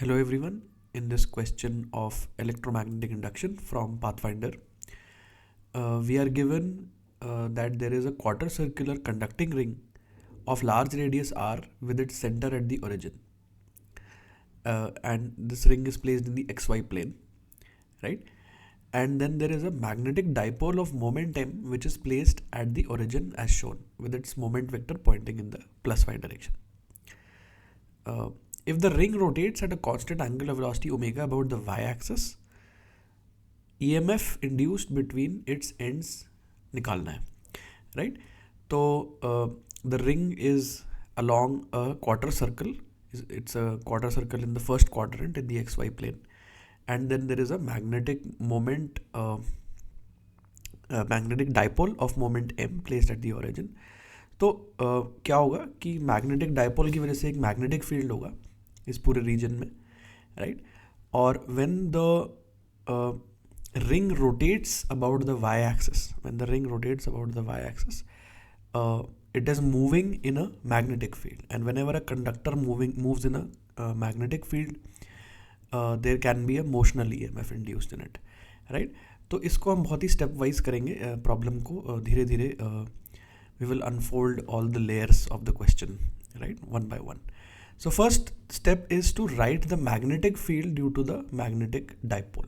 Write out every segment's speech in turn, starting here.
Hello everyone. In this question of electromagnetic induction from Pathfinder, we are given that there is a quarter circular conducting ring of large radius r with its center at the origin. And this ring is placed in the xy plane, right? And then there is a magnetic dipole of moment m which is placed at the origin as shown with its moment vector pointing in the plus y direction. If the ring rotates at a constant angular velocity omega about the y-axis, EMF induced between its ends निकालना है, right? So the ring is along a quarter circle. It's a quarter circle in the first quadrant in the xy plane, and then there is a magnetic moment, magnetic dipole of moment m placed at the origin. तो क्या होगा कि magnetic dipole की वजह से एक magnetic field होगा इस पूरे रीजन में, राइट? और when the ring rotates about the y-axis, when the ring rotates about the y-axis, it is moving in a magnetic field, and whenever a conductor moves in a magnetic field, there can be a motional EMF induced in it, right? तो इसको हम बहुत ही step wise करेंगे problem को, धीरे धीरे we will unfold all the layers of the question, right, one by one. So first step is to write the magnetic field due to the magnetic dipole,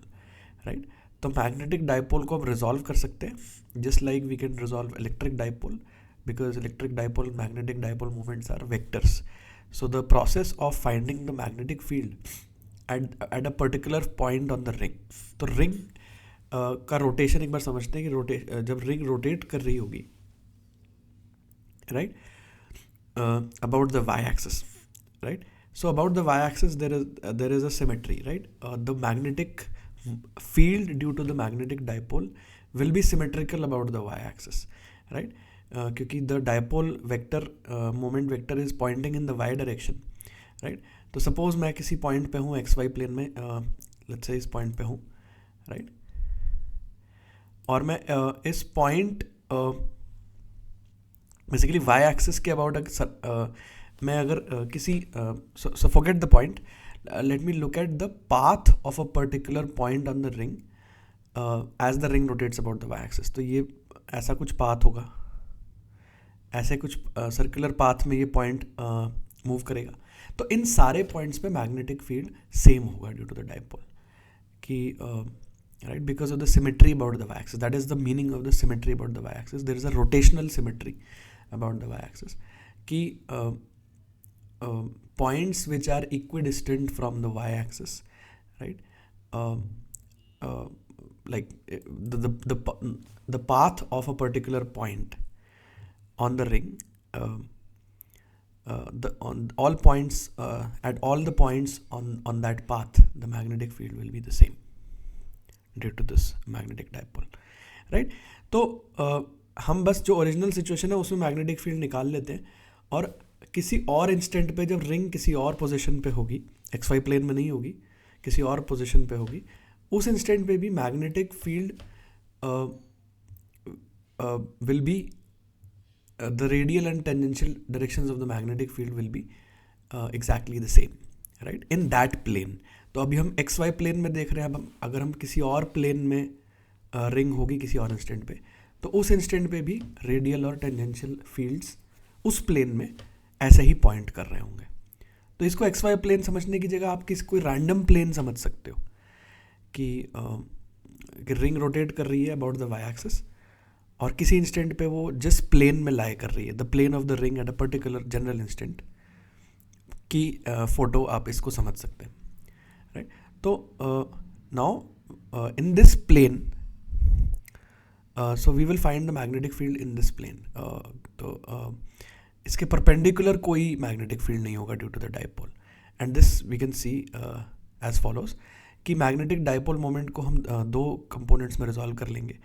right? तो magnetic dipole को हम resolve कर सकते हैं just like we can resolve electric dipole, because electric dipole magnetic dipole moments are vectors. So the process of finding the magnetic field at a particular point on the ring. तो ring का rotation एक बार समझते हैं कि जब ring rotate कर रही होगी, right, about the Y axis, right? So about the Y axis there is a symmetry, right? The magnetic field due to the magnetic dipole will be symmetrical about the y-axis, right? क्योंकि the dipole vector, moment vector is pointing in the y direction, right? तो suppose मैं किसी point पे हूँ xy plane में, let's say इस point पे हूँ, right? और मैं इस point basically y-axis के about मैं अगर किसी so forget the point. Let me look at the path of a particular point on the ring as the ring rotates about the y-axis. तो ये ऐसा कुछ path होगा, ऐसे कुछ circular path में ये point मूव करेगा. तो इन सारे points पे magnetic field same होगा due to the dipole कि right, because of the symmetry about the y-axis. That is the meaning of the symmetry about the y-axis. There is a rotational symmetry about the y-axis कि points which are equidistant from the y-axis, right? Like the path of a particular point on the ring, on all points, at all the points on that path, the magnetic field will be the same due to this magnetic dipole, right? तो हम बस जो original situation है उसमें magnetic field निकाल लेते हैं, और किसी और इंस्टेंट पे जब रिंग किसी और पोजीशन पे होगी, एक्स वाई प्लेन में नहीं होगी, किसी और पोजीशन पे होगी, उस इंस्टेंट पे भी magnetic field will be the radial and tangential directions of the magnetic field will be exactly the same, right, in that plane. तो अभी हम एक्स वाई प्लेन में देख रहे हैं. अब अगर हम किसी और प्लेन में रिंग होगी किसी और इंस्टेंट पे, तो उस इंस्टेंट पे भी रेडियल और टेंजेंशियल फील्ड्स उस प्लेन में ऐसे ही पॉइंट कर रहे होंगे. तो इसको एक्स वाई प्लेन समझने की जगह आप कोई रैंडम प्लेन समझ सकते हो कि रिंग रोटेट कर रही है अबाउट द वाई एक्सिस, और किसी इंस्टेंट पे वो जिस प्लेन में लाई कर रही है, the plane of the ring at a particular general instant की फोटो आप इसको समझ सकते हैं, राइट? तो now in this plane, so we will find the magnetic field in this plane. तो इसके परपेंडिकुलर कोई मैग्नेटिक फील्ड नहीं होगा due to the dipole, and this we can see as follows कि मैग्नेटिक डाइपोल मोमेंट को हम दो components में रिजॉल्व कर लेंगे.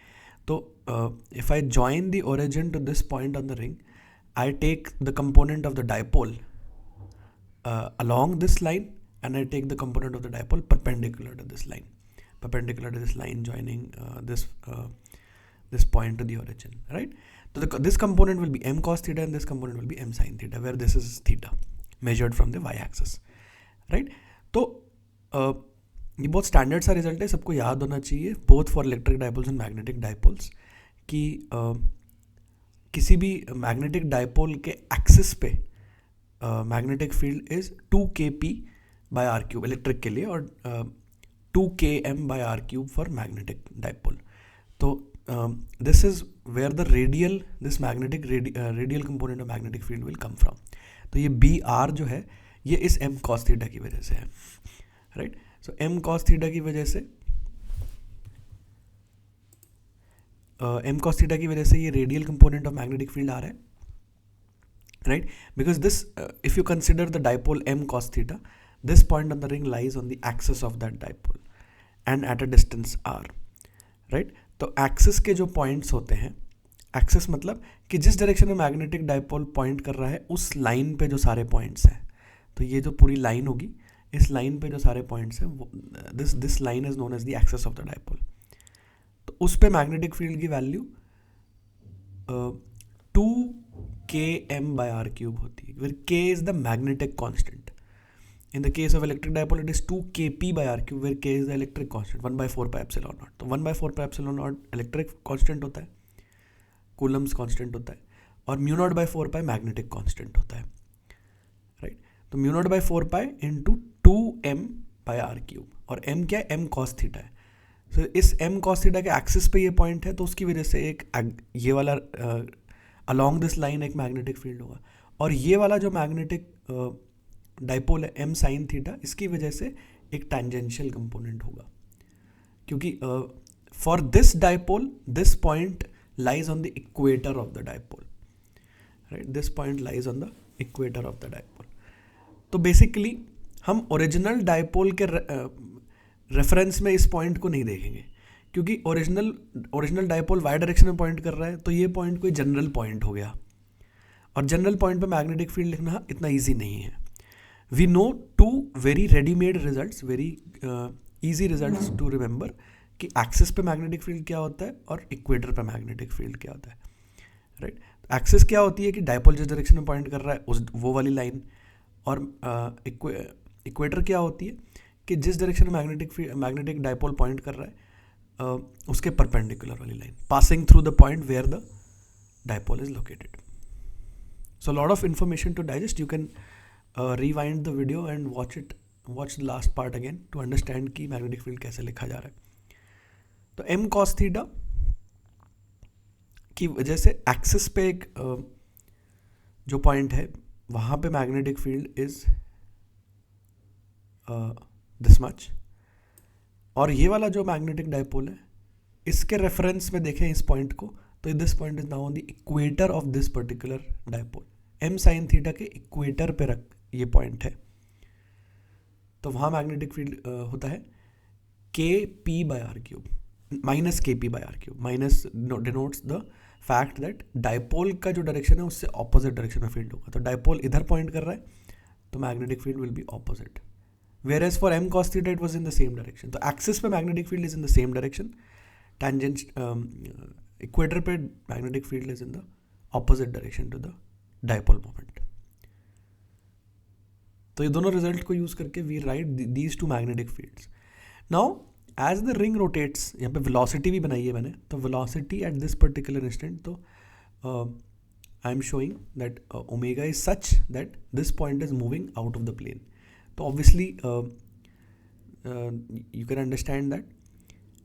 तो if I join the origin to this point on the ring, I take the component of the dipole along this line, and I take the component of the dipole perpendicular to this line joining this point to the origin, right? So this component will be m cos theta and this component will be m sin theta, where this is theta measured from the y-axis, right? तो ये बहुत standard सा result है, सबको याद होना चाहिए, both for electric dipoles and magnetic dipoles, कि किसी भी मैग्नेटिक डायपोल के एक्सिस पे magnetic field is 2kp/r³ electric के लिए, और 2km/r³ फॉर मैग्नेटिक डायपोल. तो this is where the this magnetic radial component of magnetic field will come from. तो ये BR जो है ये इस m cos थीटा की वजह से है, right. So m cos theta की वजह से ये radial component of magnetic field आ रहा है, right. Because this, if you consider the dipole m cos theta, this point on the ring lies on the axis of that dipole and at a distance r, right. तो axis के जो points होते हैं, axis मतलब कि जिस direction में magnetic dipole point कर रहा है उस लाइन पे जो सारे पॉइंट्स हैं, तो ये जो पूरी लाइन होगी, इस लाइन पे जो सारे पॉइंट्स हैं, this line is known as the axis of the dipole. तो उस पे मैग्नेटिक फील्ड की वैल्यू 2km/r³ होती है, where k is the magnetic constant. In the case of electric dipole, it is 2kp/r³, where k is the electric constant, 1/4πε0. तो 1/4πε0 electric constant होता है, Coulomb's constant होता है, और μ0/4π मैग्नेटिक कांस्टेंट होता है, राइट. तो μ0/4π इंटू 2m/r³, और m क्या है, m cos थीटा है. तो इस m cos थीटा के एक्सिस पे ये पॉइंट है, तो उसकी वजह से एक ये वाला अलोंग दिस लाइन एक मैग्नेटिक फील्ड होगा, और ये वाला जो मैग्नेटिक डायपोल है m sin थीटा, इसकी वजह से एक टैंजेंशियल कंपोनेंट होगा, क्योंकि for this dipole this point lies on the equator of the dipole, right. This point lies on the equator of the dipole. तो बेसिकली हम ओरिजिनल डायपोल के रेफरेंस में इस पॉइंट को नहीं देखेंगे, क्योंकि ओरिजिनल डायपोल वाई डायरेक्शन में पॉइंट कर रहा है, तो ये पॉइंट कोई जनरल पॉइंट हो गया, और जनरल पॉइंट पे मैग्नेटिक फील्ड लिखना इतना ईजी नहीं है. We know two very ready-made results, very easy results to remember, कि एक्सिस पे मैग्नेटिक फील्ड क्या होता है और इक्वेटर पे मैग्नेटिक फील्ड क्या होता है, राइट. एक्सिस क्या होती है कि डायपोल जिस डायरेक्शन में पॉइंट कर रहा है वो वाली लाइन, और इक्वेटर क्या होती है कि जिस डायरेक्शन में मैग्नेटिक डायपोल पॉइंट कर रहा है उसके परपेंडिकुलर वाली line, passing through the point where the dipole is located. So lot of information to digest. You can rewind the video and watch the last part again to understand कि magnetic field कैसे लिखा जा रहा है. तो m cos theta की वजह से एक्सिस पे एक जो पॉइंट है वहाँ पे magnetic field is this much, और ये वाला जो मैग्नेटिक डायपोल है इसके रेफरेंस में देखें इस पॉइंट को, तो this point is now on the equator of this particular dipole. m sin theta के इक्वेटर पे रख ये पॉइंट है, तो वहाँ मैग्नेटिक फील्ड होता है kp/r³, -kp/r³. Minus denotes the fact that dipole का जो डायरेक्शन है उससे ऑपोजिट डायरेक्शन में फील्ड होगा. तो डायपोल इधर पॉइंट कर रहा है, तो magnetic field will be opposite, whereas for m cos theta it was in the same direction. तो एक्सिस पे magnetic field is in the same direction, tangent equator पे magnetic field is in the opposite direction to the dipole moment. तो ये दोनों result को use करके we write these two magnetic fields. Now as the ring rotates, यहाँ पे velocity भी बनाई है मैंने, तो velocity at this particular instant, तो I am showing that omega is such that this point is moving out of the plane. तो obviously you can understand that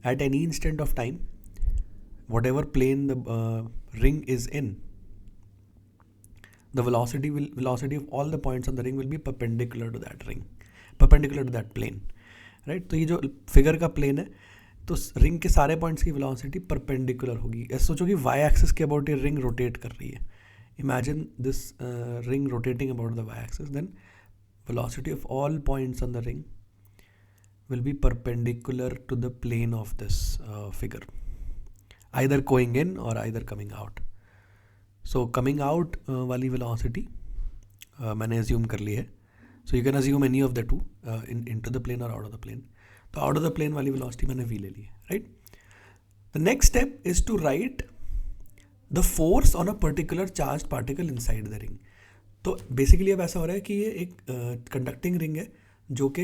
at any instant of time whatever plane the ring is in, the velocity of all the points on the ring will be perpendicular to that plane, right. तो ये जो figure का plane है, तो ring के सारे points की velocity perpendicular होगी. ऐसे सोचो कि वाई एक्सिस के अबाउट ये रिंग रोटेट कर रही है. Imagine this ring rotating about the Y axis, then velocity of all points on the ring will be perpendicular to the plane of this figure, either going in और either coming out. So coming out वाली velocity मैंने assume कर ली है. So you can assume any of the two into the plane और out of the plane. तो out of the plane वाली velocity मैंने v ले ली है, right. The next step is to write the force on a particular charge particle inside the ring. तो basically अब ऐसा हो रहा है कि ये एक कंडक्टिंग रिंग है, जो कि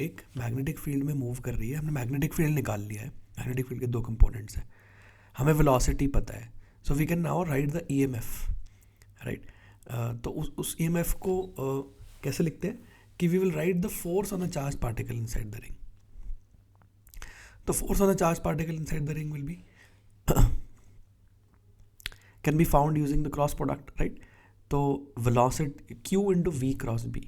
एक मैग्नेटिक फील्ड में मूव कर रही है. हमने मैग्नेटिक फील्ड निकाल लिया है. मैग्नेटिक फील्ड के दो कंपोनेंट्स हैं. हमें वेलोसिटी पता है. So we can now write the EMF, right. तो उस EMF को कैसे लिखते हैं कि we will write the force on a charge particle inside the ring. The force on a charged particle inside the ring will be can be found using the cross product, right? तो velocity Q into V cross B,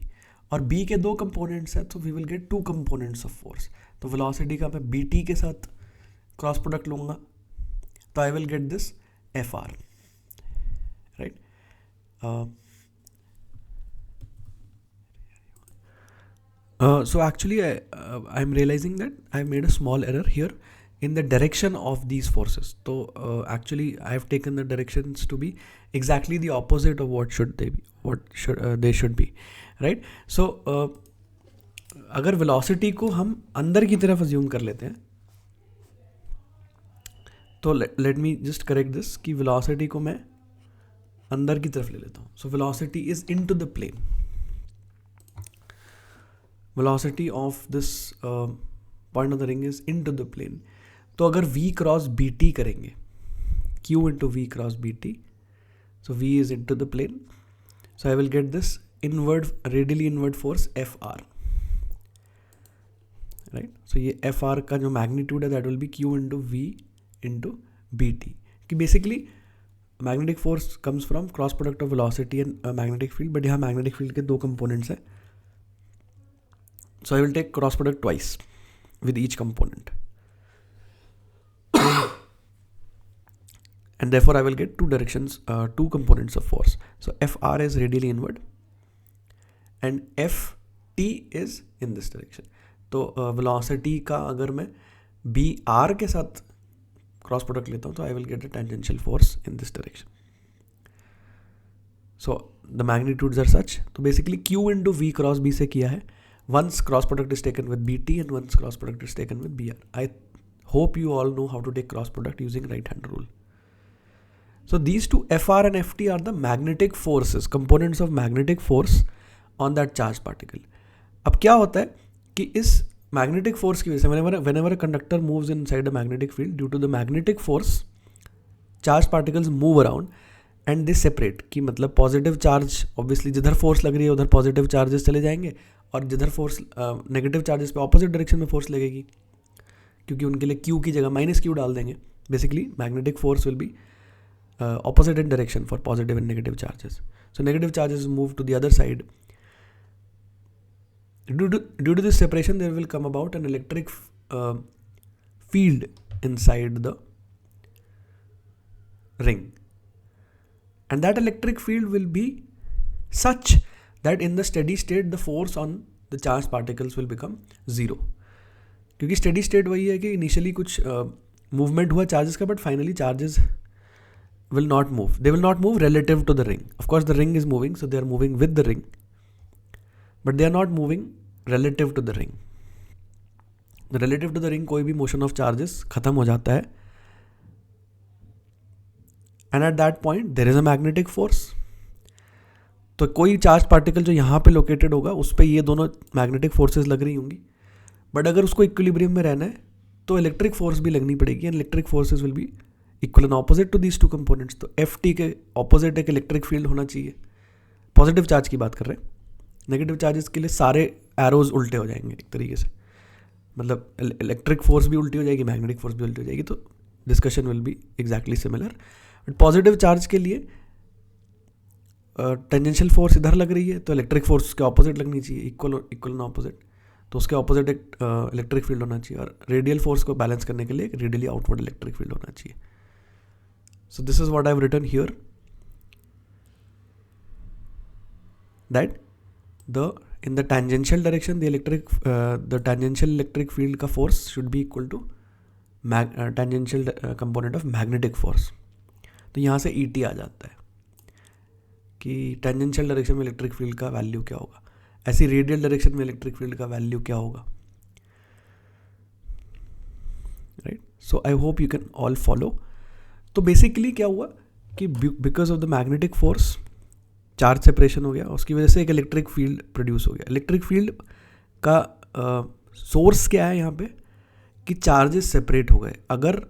और B के दो components हैं, तो we will get two components of force. तो velocity का मैं BT के साथ cross product लूँगा, तो I will get this FR, right? So actually I'm realizing that I made a small error here in the direction of these forces. So actually I have taken the directions to be exactly the opposite of what should they be, they should be, right? So अगर velocity को हम अंदर की तरफ assume कर लेते हैं, तो let me just correct this कि velocity को मैं अंदर की तरफ ले लेता हूँ. So velocity is into the plane. Velocity of this point of the ring is into the plane. तो अगर V cross BT करेंगे, Q into V cross BT, so V is into the plane, so I will get this radially inward force FR, right? So ये FR का जो magnitude है, that will be Q into V into BT. कि basically magnetic force comes from cross product of velocity and magnetic field, but यहाँ magnetic field के दो components हैं. So I will take cross product twice with each component. And therefore I will get two directions, two components of force. So FR is radially inward and FT is in this direction. तो velocity का अगर मैं BR के साथ cross product लेता हूँ, तो I will get a tangential force in this direction. So the magnitudes are such. तो basically Q into V cross B से किया है. Once cross product is taken with BT and once cross product is taken with BR. I hope you all know how to take cross product using right hand rule. So these two FR and FT are the magnetic forces, components of magnetic force on that charged particle. अब क्या होता है कि इस magnetic force की वजह से whenever a conductor moves inside a magnetic field, due to the magnetic force, charged particles move around and they separate. कि मतलब positive charge obviously जिधर force लग रही है उधर positive charges चले जाएंगे, और जिधर फोर्स नेगेटिव चार्जेस पे ऑपोजिट डायरेक्शन में फोर्स लगेगी, क्योंकि उनके लिए Q की जगह -Q डाल देंगे. Basically magnetic force will be opposite in direction for positive and negative charges. So negative charges move to the other side. Due to this separation, there will come about an electric field inside the ring. And that electric field will be such that in the steady state, the force on the charged particles will become zero. क्योंकि steady state वही है कि initially कुछ movement हुआ charges का, but finally charges will not move. They will not move relative to the ring. Of course, the ring is moving, so they are moving with the ring, but they are not moving relative to the ring. The relative to the ring कोई भी motion of charges खत्म हो जाता है, and at that point there is a magnetic force. तो कोई charge particle जो यहाँ पे लोकेटेड होगा उस पर ये दोनों मैग्नेटिक फोर्सेस लग रही होंगी, बट अगर उसको इक्विलिब्रियम में रहना है तो इलेक्ट्रिक फोर्स भी लगनी पड़ेगी, and electric forces will be equal and opposite to these two components. तो FT के ऑपोजिट एक इलेक्ट्रिक फील्ड होना चाहिए. पॉजिटिव चार्ज की बात कर रहे हैं, नेगेटिव चार्जेस के लिए सारे एरोज उल्टे हो जाएंगे एक तरीके से, मतलब इलेक्ट्रिक फोर्स भी उल्टी हो जाएगी, मैग्नेटिक फोर्स भी उल्टी हो जाएगी. तो discussion will be exactly similar. But positive charge के लिए टेंजेंशियल फोर्स इधर लग रही है, तो इलेक्ट्रिक फोर्स के ऑपोजिट लगनी चाहिए, इक्वल एंड ऑपोजिट. तो उसके ऑपोजिट एक इलेक्ट्रिक फील्ड होना चाहिए, और रेडियल फोर्स को बैलेंस करने के लिए एक रेडियली आउटवर्ड इलेक्ट्रिक फील्ड होना चाहिए. So this is what I have written here, that in the tangential direction the tangential electric field का force should be equal to tangential component of magnetic force. तो यहाँ से ET आ जाता है कि tangential direction में इलेक्ट्रिक फील्ड का value क्या होगा, ऐसी रेडियल डायरेक्शन में इलेक्ट्रिक फील्ड का वैल्यू क्या होगा, right. So I hope you can all follow. तो बेसिकली क्या हुआ कि because of the magnetic force charge separation हो गया, उसकी वजह से एक इलेक्ट्रिक फील्ड प्रोड्यूस हो गया. इलेक्ट्रिक फील्ड का सोर्स क्या है यहाँ पे कि चार्जेस सेपरेट हो गए. अगर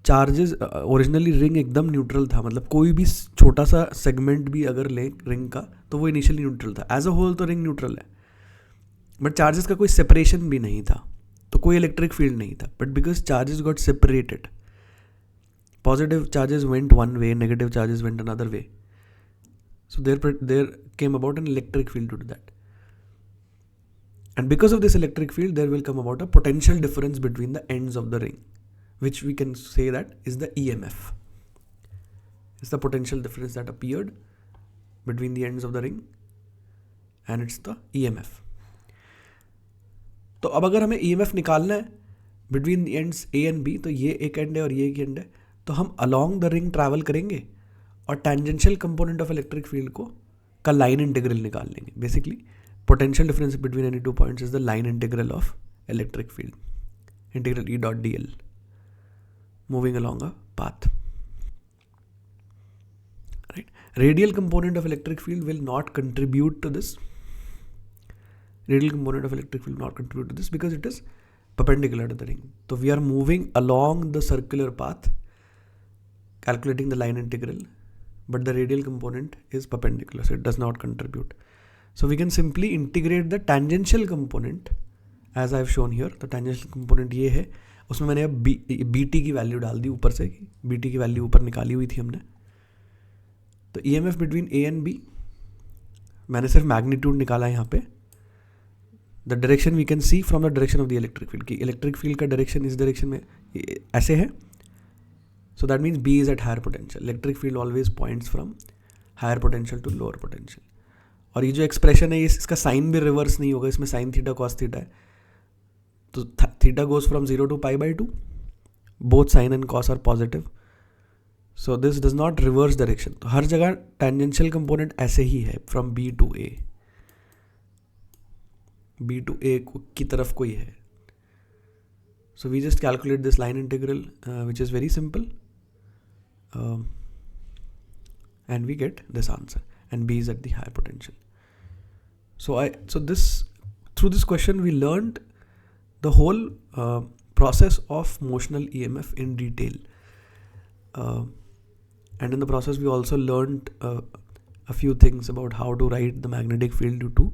चार्जेस ओरिजिनली रिंग एकदम न्यूट्रल था, मतलब कोई भी छोटा सा सेगमेंट भी अगर ले रिंग का तो वो इनिशियली न्यूट्रल था. एज अ होल तो रिंग न्यूट्रल है, बट चार्जेस का कोई सेपरेशन भी नहीं था, तो कोई इलेक्ट्रिक फील्ड नहीं था. But because charges got separated, positive charges went one way, negative charges went another way. So there came about an electric field due to that. And because of this electric field, there will come about a potential difference between the ends of the ring, which we can say that is the EMF. It's the potential difference that appeared between the ends of the ring, and it's the EMF. तो अब अगर हमें EMF निकालना है between the ends A and B, तो ये एक and है और ये एक एंड है, तो हम अलॉन्ग द रिंग ट्रैवल करेंगे और tangential component of electric field का लाइन इंटीग्रल निकाल लेंगे. Basically potential difference between any two points is the line integral of electric field, integral E dot dl moving along a path. Right. Radial component of electric field will not contribute to this. Radial component of electric field will not contribute to this because it is perpendicular to the ring. So we are moving along the circular path, calculating the line integral, but the radial component is perpendicular, so it does not contribute. So we can simply integrate the tangential component as I have shown here. The tangential component ये है, उसमें मैंने अब BT की value डाल दी ऊपर से, BT की वैल्यू ऊपर निकाली हुई थी हमने. तो EMF between A and B मैंने सिर्फ मैग्नीट्यूड निकाला यहाँ पे. The direction we can see from the direction of the electric field, कि इलेक्ट्रिक फील्ड का डायरेक्शन इस डायरेक्शन में ऐसे है. So that means B is at higher potential. Electric field always points from higher potential to lower potential. और ये जो expression है इसका साइन भी रिवर्स नहीं होगा, इसमें साइन थीटा कॉस थीटा है, तो theta goes from 0 to π/2. Both sine and cos are positive, so this does not reverse direction. तो हर जगह टेंजेंशियल कंपोनेंट ऐसे ही है, from B to A. B to A की तरफ कोई है. So we just calculate this line integral, which is very simple, and we get this answer, and B is at the higher potential. So through this question we learned the whole process of motional EMF in detail, and in the process we also learned a few things about how to write the magnetic field due to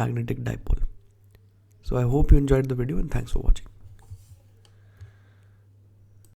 magnetic dipole. So I hope you enjoyed the video, and thanks for watching.